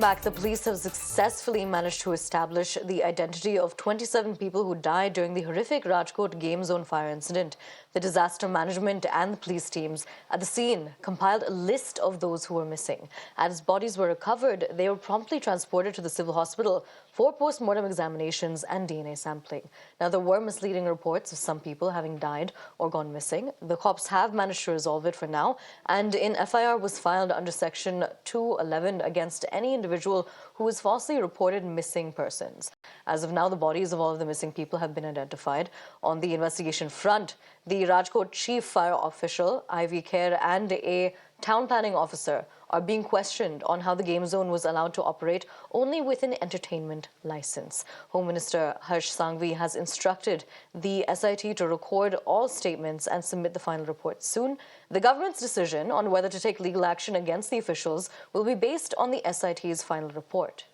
Back, the police have successfully managed to establish the identity of 27 people who died during the horrific Rajkot Game Zone fire incident. The disaster management and the police teams at the scene compiled a list of those who were missing. As bodies were recovered, they were promptly transported to the civil hospital for post-mortem examinations and DNA sampling. Now, there were misleading reports of some people having died or gone missing. The cops have managed to resolve it for now, and an FIR was filed under Section 211 against any individual who is falsely reported missing persons. As of now, the bodies of all of the missing people have been identified. On the investigation front, the Rajkot chief fire official, IV Kher, and a town planning officer are being questioned on how the game zone was allowed to operate only with an entertainment license. Home Minister Harsh Sanghvi has instructed the SIT to record all statements and submit the final report soon. The government's decision on whether to take legal action against the officials will be based on the SIT's final report.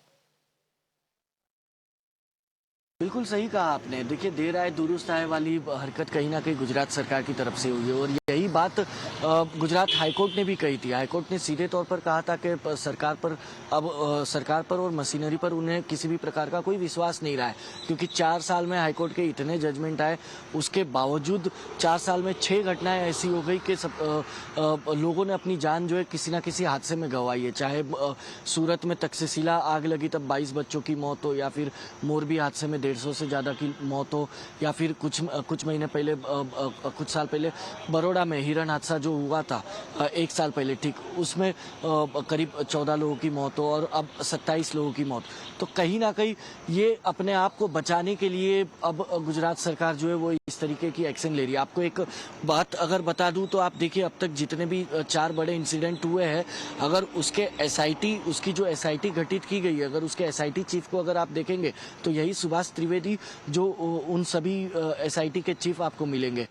बिल्कुल सही कहा आपने। देखिए, देर आए दुरुस्त आए वाली हरकत कहीं ना कहीं गुजरात सरकार की तरफ से हुई है और यही बात गुजरात हाईकोर्ट ने भी कही थी। हाईकोर्ट ने सीधे तौर पर कहा था कि सरकार पर और मशीनरी पर उन्हें किसी भी प्रकार का कोई विश्वास नहीं रहा है, क्योंकि 4 साल में हाईकोर्ट के इतने जजमेंट आए, उसके बावजूद 4 साल में 6 घटनाएं ऐसी हो गई कि लोगों ने अपनी जान जो है किसी न किसी हादसे में गंवाई है। चाहे सूरत में तक्षशिला आग लगी तब 22 बच्चों की मौत हो, या फिर मोरबी हादसे में 150 से ज़्यादा की मौत हो, या फिर कुछ महीने पहले कुछ साल पहले बड़ौदा में हिरण हादसा जो हुआ था 1 साल पहले, ठीक, उसमें करीब 14 लोगों की मौत हो और अब 27 लोगों की मौत। तो कहीं ना कहीं ये अपने आप को बचाने के लिए अब गुजरात सरकार जो है वो इस तरीके की एक्शन ले रही है। आपको एक बात अगर बता दूं तो आप देखिए, अब तक जितने भी 4 बड़े इंसिडेंट हुए हैं, अगर उसकी जो SIT गठित की गई है, अगर उसके SIT चीफ को अगर आप देखेंगे तो यही सुभाष त्रिवेदी जो उन सभी SIT के चीफ आपको मिलेंगे।